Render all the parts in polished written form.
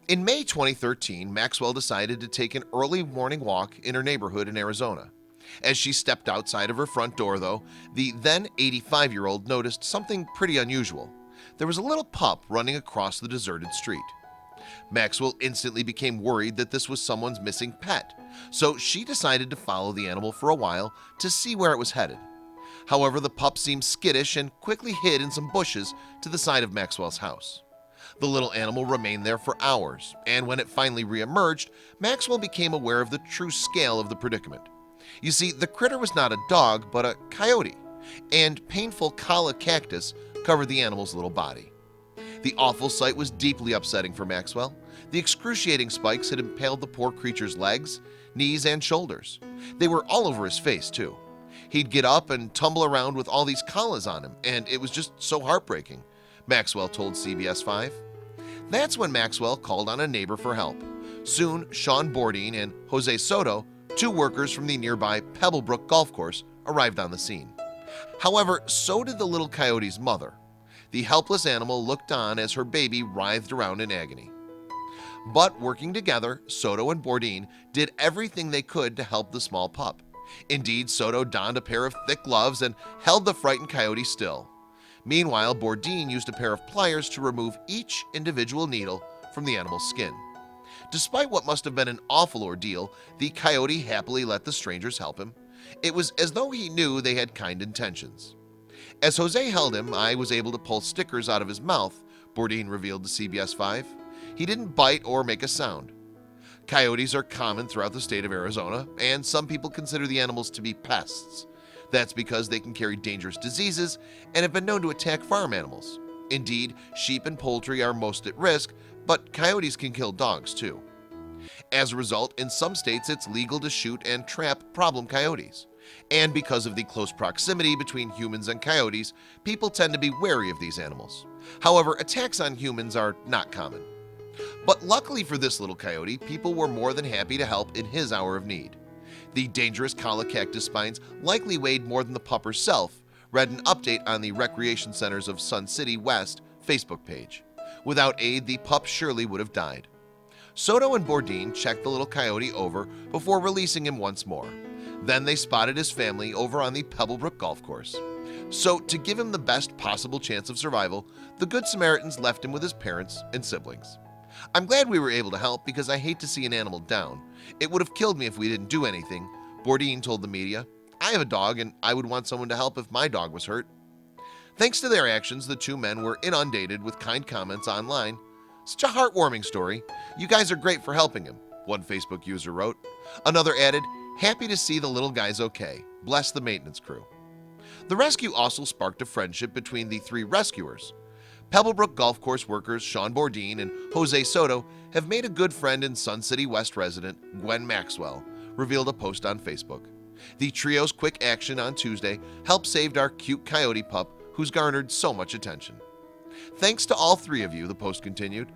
In May 2013, Maxwell decided to take an early morning walk in her neighborhood in Arizona. As she stepped outside of her front door, though, the then 85-year-old noticed something pretty unusual. There was a little pup running across the deserted street. Maxwell instantly became worried that this was someone's missing pet, so she decided to follow the animal for a while to see where it was headed. However, the pup seemed skittish and quickly hid in some bushes to the side of Maxwell's house. The little animal remained there for hours, and when it finally re-emerged, Maxwell became aware of the true scale of the predicament. You see, the critter was not a dog, but a coyote, and painful kala cactus covered the animal's little body. The awful sight was deeply upsetting for Maxwell. The excruciating spikes had impaled the poor creature's legs, knees, and shoulders. They were all over his face, too. He'd get up and tumble around with all these kalas on him, and it was just so heartbreaking, Maxwell told CBS 5. That's when Maxwell called on a neighbor for help. Soon, Shawn Bordine and Jose Soto, two workers from the nearby Pebblebrook Golf Course, arrived on the scene. However, so did the little coyote's mother. The helpless animal looked on as her baby writhed around in agony. But working together, Soto and Bordine did everything they could to help the small pup. Indeed, Soto donned a pair of thick gloves and held the frightened coyote still. Meanwhile, Bordine used a pair of pliers to remove each individual needle from the animal's skin. Despite what must have been an awful ordeal, the coyote happily let the strangers help him. It was as though he knew they had kind intentions. As Jose held him, I was able to pull stickers out of his mouth, Bordine revealed to CBS 5. He didn't bite or make a sound. Coyotes are common throughout the state of Arizona, and some people consider the animals to be pests. That's because they can carry dangerous diseases and have been known to attack farm animals. Indeed, sheep and poultry are most at risk, but coyotes can kill dogs too. As a result, in some states it's legal to shoot and trap problem coyotes. And because of the close proximity between humans and coyotes, people tend to be wary of these animals. However, attacks on humans are not common. But luckily for this little coyote, people were more than happy to help in his hour of need. The dangerous kala cactus spines likely weighed more than the pup herself, read an update on the Recreation Centers of Sun City West Facebook page. Without aid, the pup surely would have died. Soto and Bordine checked the little coyote over before releasing him once more. Then they spotted his family over on the Pebblebrook Golf Course. So, to give him the best possible chance of survival, the Good Samaritans left him with his parents and siblings. I'm glad we were able to help because I hate to see an animal down. It would have killed me if we didn't do anything, Bordine told the media. I have a dog and I would want someone to help if my dog was hurt. Thanks to their actions, the two men were inundated with kind comments online. Such a heartwarming story. You guys are great for helping him, one Facebook user wrote. Another added, happy to see the little guy's okay. Bless the maintenance crew. The rescue also sparked a friendship between the three rescuers. Pebblebrook Golf Course workers Shawn Bordine and Jose Soto have made a good friend in Sun City West resident Gwen Maxwell, revealed a post on Facebook. The trio's quick action on Tuesday helped save our cute coyote pup who's garnered so much attention. Thanks to all three of you, the post continued.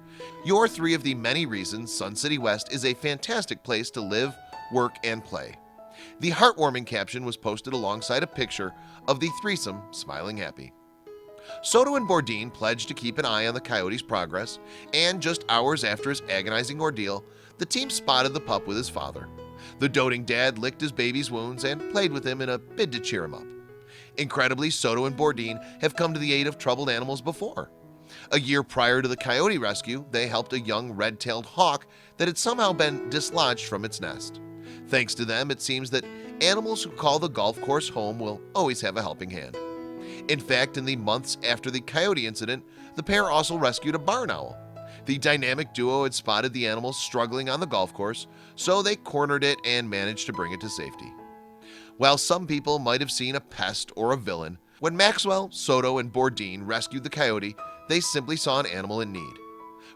You're three of the many reasons Sun City West is a fantastic place to live, work, and play. The heartwarming caption was posted alongside a picture of the threesome smiling happy. Soto and Bordine pledged to keep an eye on the coyote's progress, and just hours after his agonizing ordeal, the team spotted the pup with his father. The doting dad licked his baby's wounds and played with him in a bid to cheer him up. Incredibly, Soto and Bordine have come to the aid of troubled animals before. A year prior to the coyote rescue, they helped a young red-tailed hawk that had somehow been dislodged from its nest. Thanks to them, it seems that animals who call the golf course home will always have a helping hand. In fact, in the months after the coyote incident, the pair also rescued a barn owl. The dynamic duo had spotted the animal struggling on the golf course, so they cornered it and managed to bring it to safety. While some people might have seen a pest or a villain, when Maxwell, Soto, and Bordine rescued the coyote, they simply saw an animal in need.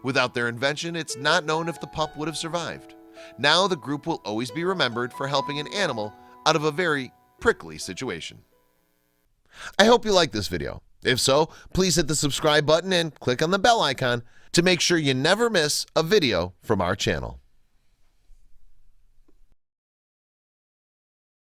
Without their invention, it's not known if the pup would have survived. Now the group will always be remembered for helping an animal out of a very prickly situation. I hope you liked this video. If so, please hit the subscribe button and click on the bell icon to make sure you never miss a video from our channel.